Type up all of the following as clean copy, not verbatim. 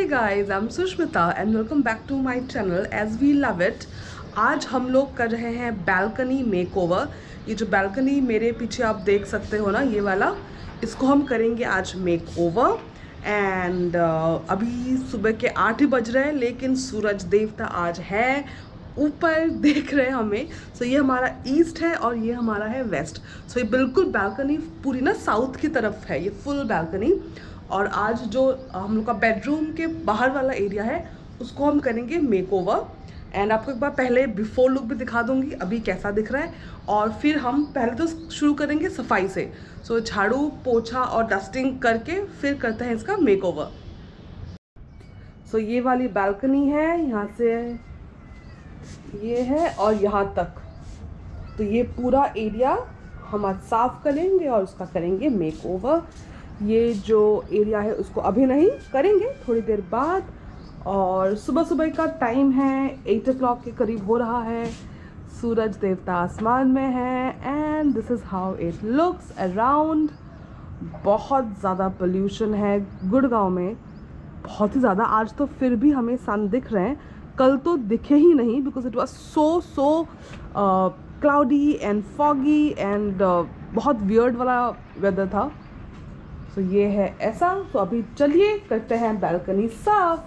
guys, I'm Sushmita and welcome back to my channel as we love it। आज हम लोग कर रहे हैं बैल्कनी मेकओवर। ये जो बैल्कनी मेरे पीछे आप देख सकते हो ना, ये वाला, इसको हम करेंगे आज मेकओवर। एंड अभी सुबह के 8 ही बज रहे हैं, लेकिन सूरज देवता आज है ऊपर देख रहे हैं हमें। सो ये हमारा ईस्ट है और ये हमारा है वेस्ट। सो ये बिल्कुल बैल्कनी पूरी ना साउथ की तरफ है, ये फुल बैल्कनी। और आज जो हम लोग का बेडरूम के बाहर वाला एरिया है उसको हम करेंगे मेकओवर। एंड आपको एक बार पहले बिफोर लुक भी दिखा दूंगी अभी कैसा दिख रहा है। और फिर हम पहले तो शुरू करेंगे सफाई से। सो झाड़ू पोछा और डस्टिंग करके फिर करते हैं इसका मेकओवर। सो ये वाली बैल्कनी है, यहाँ से ये है और यहाँ तक। तो ये पूरा एरिया हम आज साफ करेंगे और उसका करेंगे मेकओवर। ये जो एरिया है उसको अभी नहीं करेंगे, थोड़ी देर बाद। और सुबह सुबह का टाइम है, 8 o'clock के करीब हो रहा है। सूरज देवता आसमान में है and this is how it looks around. बहुत ज़्यादा पोल्यूशन है गुड़गांव में, बहुत ही ज़्यादा। आज तो फिर भी हमें सन दिख रहे हैं, कल तो दिखे ही नहीं because it was so cloudy and foggy and बहुत वियर्ड वाला वेदर था। तो ये है ऐसा। तो अभी चलिए करते हैं बैल्कनी साफ।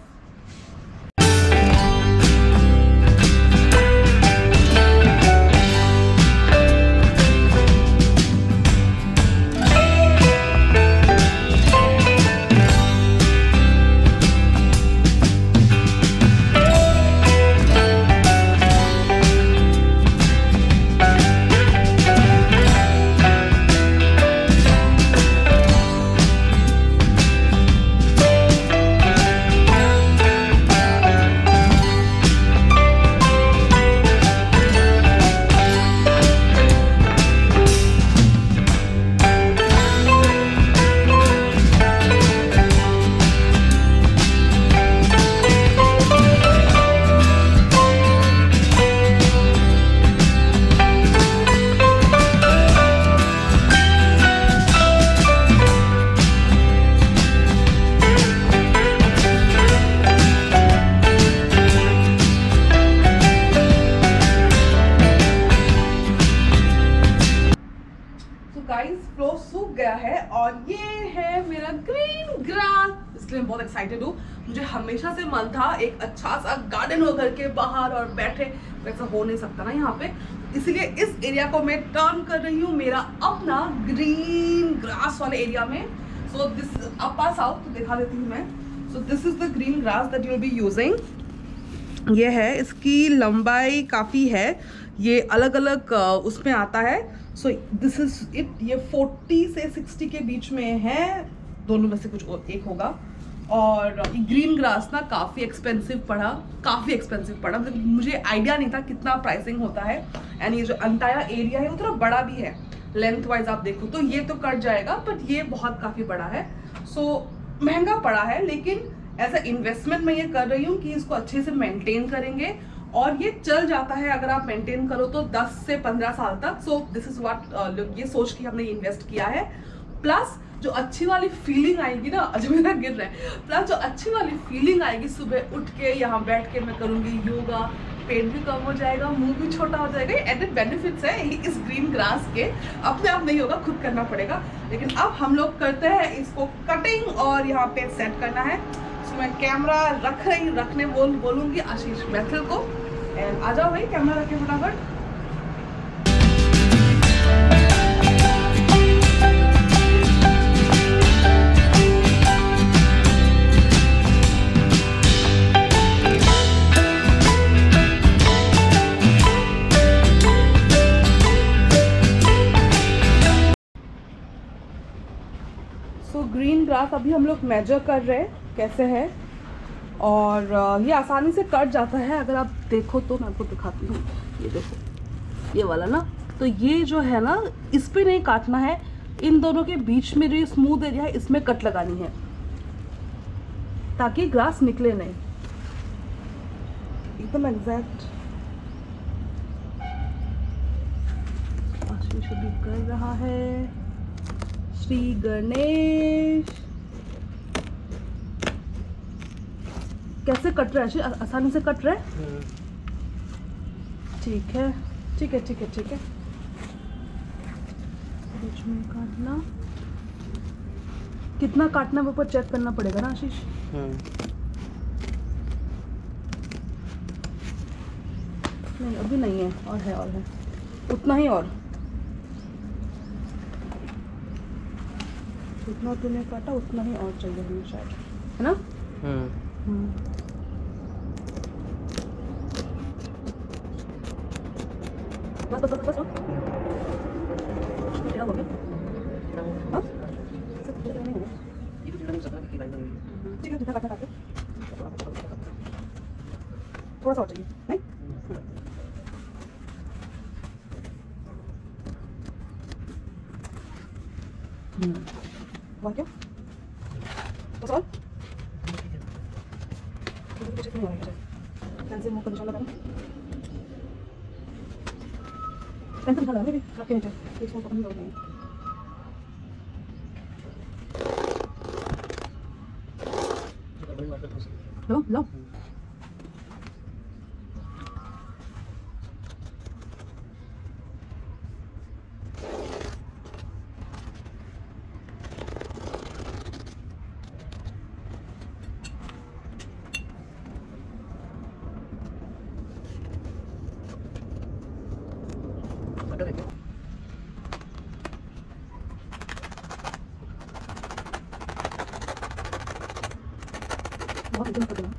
फ्लोर सूख गया है और ये है मेरा ग्रीन ग्रास। इसलिए मैं बहुत एक्साइटेड हूँ। मुझे हमेशा से मन था एक अच्छा सा गार्डन हो घर के बाहर और बैठे, वैसा हो नहीं सकता ना यहाँ पे। इसलिए इस एरिया को मैं टर्न कर रही हूँ मेरा अपना ग्रीन ग्रास वाले एरिया में। सो दिस अब पास आओ तो दिखा देती हूँ मैं। So this is the green grass that you will be using. ये है, इसकी लंबाई काफ़ी है, ये अलग अलग उसमें आता है। So this is it. ये 40 से 60 के बीच में है, दोनों में से कुछ एक होगा। और ये ग्रीन ग्रास ना काफ़ी एक्सपेंसिव पड़ा, मतलब मुझे आइडिया नहीं था कितना प्राइसिंग होता है। एंड ये जो अंटाया एरिया है वो थोड़ा बड़ा भी है, लेंथ वाइज आप देखो तो ये तो कट जाएगा, बट ये बहुत काफ़ी बड़ा है। सो महंगा पड़ा है, लेकिन एज अ इन्वेस्टमेंट मैं ये कर रही हूँ कि इसको अच्छे से मेंटेन करेंगे और ये चल जाता है अगर आप मेंटेन करो तो 10 से 15 साल तक। सो दिस इज व्हाट ये सोच के हमने इन्वेस्ट किया है। प्लस जो अच्छी वाली फीलिंग आएगी ना, जो मेरा गिर रहा है, प्लस जो अच्छी वाली फीलिंग आएगी सुबह उठ के यहाँ बैठ के मैं करूँगी योगा, पेट भी कम हो जाएगा, मुंह भी छोटा हो जाएगा। ये एडेड बेनिफिट्स है इस ग्रीन ग्रास के। अपने आप नहीं होगा, खुद करना पड़ेगा। लेकिन अब हम लोग करते हैं इसको कटिंग और यहाँ पे सेट करना है। सो मैं कैमरा रखने बोलूँगी आशीष मैथिल को। एंड आ जाओ भाई, कैमरा रखे फटाफट। सो ग्रीन ग्रास अभी हम लोग मेजर कर रहे हैं कैसे है, और ये आसानी से कट जाता है। अगर आप देखो तो मैं आपको दिखाती हूँ, ये देखो ये वाला ना, तो ये जो है ना इस पे नहीं काटना है, इन दोनों के बीच में जो ये स्मूथ एरिया है इसमें कट लगानी है ताकि ग्रास निकले नहीं, एकदम एग्जैक्ट। आशीष भी कर रहा है। श्री गणेश। कैसे कट रहा है? आसानी से कट रहा है। ठीक है ठीक है ठीक है ठीक है। बीच में काटना, कितना काटना वो ऊपर चेक करना पड़ेगा ना आशीष। नहीं अभी नहीं है, और है उतना ही, और जितना तूने काटा उतना ही और चाहिए हमें शायद, है ना? बस बस बस क्या हो गया? हाँ? ठीक है, जितना काटना काट, थोड़ा सा और चाहिए, नहीं? और क्या? बस और? पेंसिल मुँह का निशान लगाना, पेंसिल निशान लगाना भी रखे नीचे, इसको पकड़ने की जरूरत नहीं है। लो लो बहुत एकदम कर देना।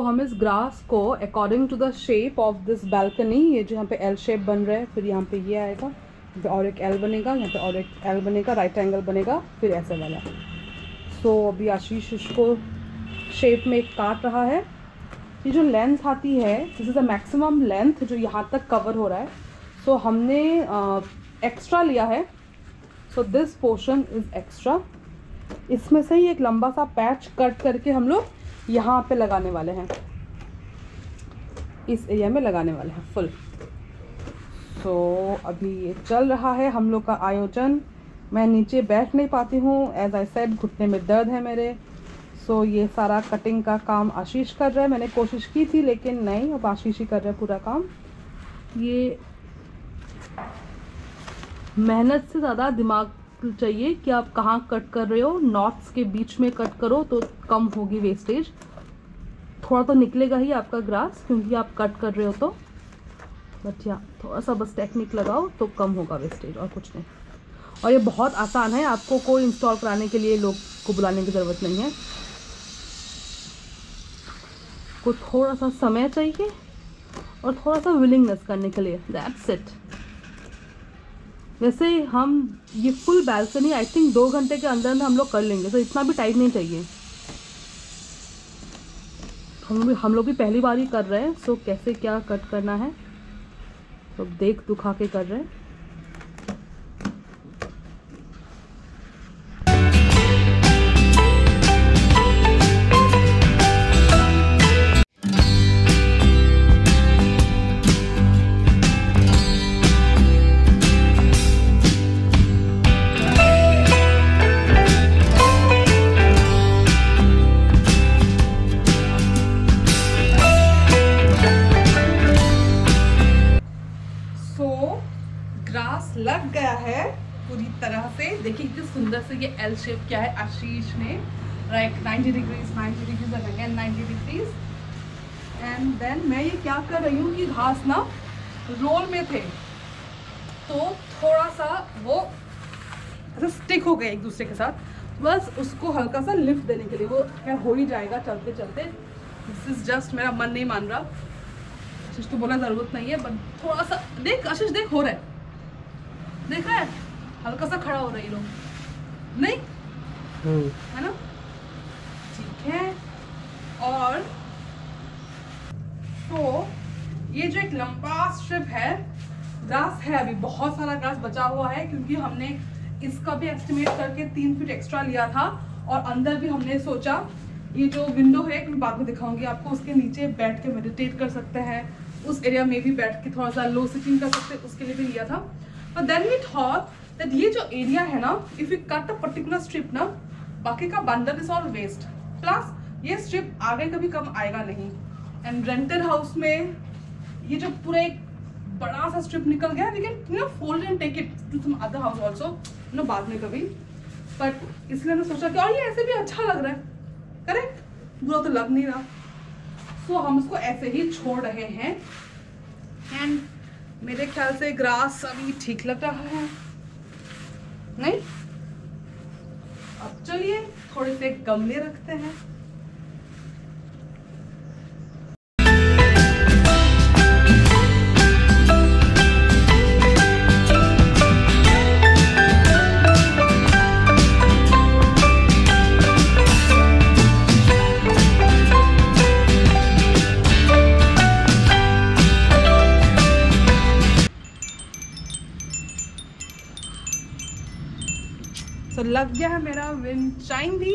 हम इस ग्रास को according to the shape of this balcony, ये जो यहाँ पे एल शेप बन रहा है, फिर यहाँ पे ये आएगा, यहाँ पे और एक एल बनेगा, यहाँ पे और एक एल बनेगा, राइट एंगल बनेगा, फिर ऐसे वाला। सो अभी आशीष इसको शेप में काट रहा है। ये जो लेंथ आती है, this is the maximum length जो यहाँ तक कवर हो रहा है। सो हमने एक्स्ट्रा लिया है, so this portion is extra. इसमें से ही एक लंबा सा पैच कट करके हम लोग यहाँ पे लगाने वाले हैं, इस एरिया में लगाने वाले हैं फुल। सो अभी ये चल रहा है हम लोग का आयोजन। मैं नीचे बैठ नहीं पाती हूँ, एज आई सेड घुटने में दर्द है मेरे। सो ये सारा कटिंग का काम आशीष कर रहा है। मैंने कोशिश की थी लेकिन नहीं, अब आशीष ही कर रहा है पूरा काम। ये मेहनत से ज़्यादा दिमाग चाहिए कि आप कहाँ कट कर रहे हो। नॉट्स के बीच में कट करो तो कम होगी वेस्टेज। थोड़ा तो निकलेगा ही आपका ग्रास क्योंकि आप कट कर रहे हो तो, बट या थोड़ा सा बस टेक्निक लगाओ तो कम होगा वेस्टेज, और कुछ नहीं। और ये बहुत आसान है, आपको कोई इंस्टॉल कराने के लिए लोग को बुलाने की ज़रूरत नहीं है। को थोड़ा सा समय चाहिए और थोड़ा सा विलिंगनेस करने के लिए, दैट्स इट। वैसे हम ये फुल बैल्कनी आई थिंक 2 घंटे के अंदर हम लोग कर लेंगे, तो इतना भी टाइम नहीं चाहिए। हम लोग भी पहली बार ही कर रहे हैं, सो कैसे क्या कट करना है तो देख दुखा के कर रहे हैं। ग्रास लग गया है पूरी तरह से। देखिए कितनी सुंदर से ये एल शेप किया है आशीष ने, right 90 degrees again 90 degrees. And then मैं ये क्या कर रही हूँ कि घास ना रोल में थे तो थोड़ा सा वो ऐसा स्टिक हो गए एक दूसरे के साथ, बस उसको हल्का सा लिफ्ट देने के लिए। वो क्या हो ही जाएगा चलते चलते। दिस इज जस्ट, मेरा मन नहीं मान रहा। आशीष तो बोला ज़रूरत नहीं है, बट थोड़ा सा देख आशीष, देख हो रहा है, देख रहा है हल्का सा खड़ा हो रहा है ये लोग, नहीं है ना? ठीक है। और तो ये जो एक लंबा स्ट्रिप है ग्रास है, अभी बहुत सारा ग्रास बचा हुआ है क्योंकि हमने इसका भी एस्टिमेट करके 3 फीट एक्स्ट्रा लिया था। और अंदर भी हमने सोचा ये जो विंडो है, मैं बाद में दिखाऊंगी आपको, उसके नीचे बैठ के मेडिटेट कर सकते हैं, उस एरिया में भी बैठ के थोड़ा सा लो सिटिंग कर सकते हैं, उसके लिए भी लिया था। But then we thought that ये जो एरिया है ना, if we cut a particular strip ना, बाकी का bundle is all waste, plus ये स्ट्रिप आगे कभी कम आएगा नहीं। एंड रेंटेड हाउस में ये जो पूरा एक बड़ा सा स्ट्रिप निकल गया, we can fold and take it to some other house also, बाद में कभी। बट इसलिए मैंने सोचा कि और ये ऐसे भी अच्छा लग रहा है, करेक्ट, बुरा तो लग नहीं रहा, सो हम उसको ऐसे ही छोड़ रहे हैं। एंड मेरे ख्याल से ग्रास अभी ठीक लग रहा है, नहीं? अब चलिए थोड़े से गमले रखते हैं। तो लग गया है मेरा विंड चाइम भी।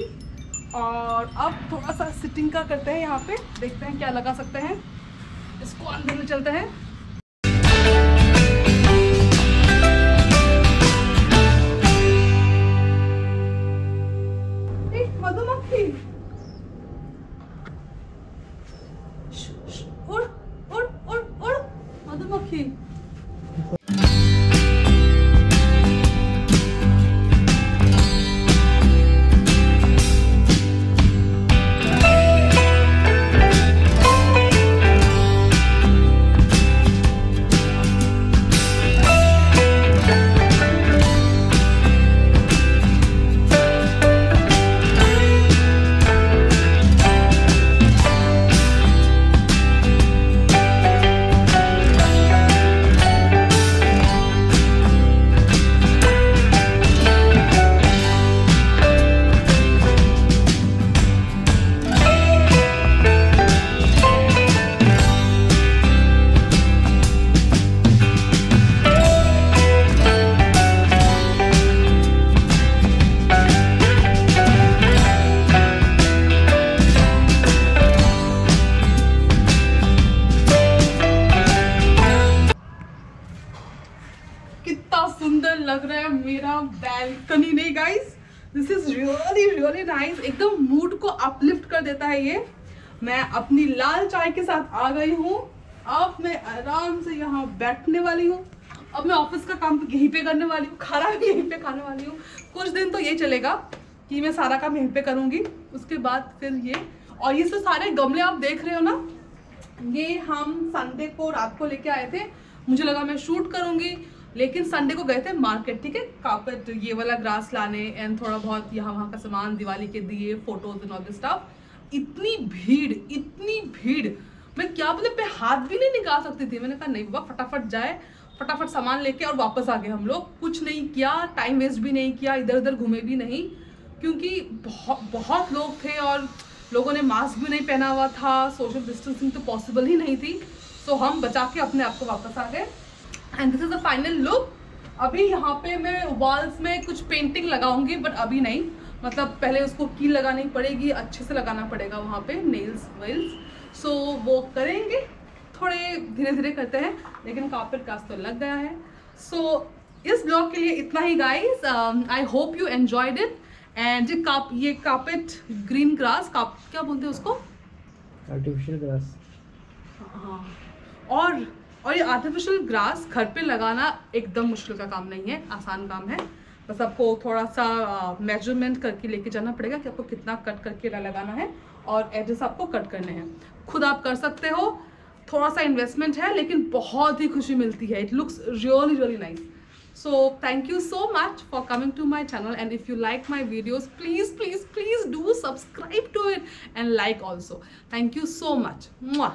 और अब थोड़ा सा सिटिंग का करते हैं यहाँ पे, देखते हैं क्या लगा सकते हैं। इसको अंदर में चलते हैं। मधुमक्खी, उड़ उड़ उड़ उड़ मधुमक्खी। लग रहा है मेरा बैल्कनी नहीं guys, this is really really nice. एकदम मूड को अपलिफ्ट कर देता है ये। मैं अपनी लाल चाय के साथ आ गई हूँ, अब मैं आराम से यहाँ बैठने वाली हूँ। अब मैं ऑफिस का काम यहीं पे करने वाली हूँ, खाना भी यहीं पे खाने वाली हूँ। कुछ दिन तो ये चलेगा कि मैं सारा काम यहीं पे करूँगी, उसके बाद फिर ये। और ये तो सारे गमले आप देख रहे हो ना, ये हम संडे को रात को लेके आए थे। मुझे लगा मैं शूट करूँगी, लेकिन संडे को गए थे मार्केट, ठीक है, कार्पेट ये वाला ग्रास लाने एंड थोड़ा बहुत यहाँ वहाँ का सामान, दिवाली के दिए, photos and all this stuff. इतनी भीड़, मैं क्या बोले पे हाथ भी नहीं निकाल सकती थी। मैंने कहा नहीं बाबा, फटाफट जाए, फटाफट सामान लेके और वापस आ गए हम लोग। कुछ नहीं किया, टाइम वेस्ट भी नहीं किया, इधर उधर घूमे भी नहीं, क्योंकि बहुत लोग थे और लोगों ने मास्क भी नहीं पहना हुआ था, सोशल डिस्टेंसिंग तो पॉसिबल ही नहीं थी, सो हम बचा के अपने आप को वापस आ गए। And this is the final look. अभी यहाँ पे मैं वॉल्स में कुछ पेंटिंग लगाऊंगी, बट अभी नहीं, मतलब पहले उसको कील लगानी पड़ेगी, अच्छे से लगाना पड़ेगा वहाँ पे नेल्स वेल्स, सो वो करेंगे, थोड़े धीरे धीरे करते हैं, लेकिन कारपेट कास्ट तो लग गया है। सो इस ब्लॉग के लिए इतना ही guys. I hope you enjoyed it. And ये कारपेट ग्रीन ग्रास क्या बोलते हैं उसको, आर्टिफिशियल ग्रास। हाँ, और ये आर्टिफिशियल ग्रास घर पे लगाना एकदम मुश्किल का काम नहीं है, आसान काम है। बस आपको थोड़ा सा मेजरमेंट करके लेके जाना पड़ेगा कि आपको कितना कट करके लगाना है, और एजेस आपको कट करने हैं। खुद आप कर सकते हो, थोड़ा सा इन्वेस्टमेंट है, लेकिन बहुत ही खुशी मिलती है। It looks really really nice. So thank you so much for coming to my channel, and if you like my videos, please do subscribe to it and like also. Thank you so much. Mwah.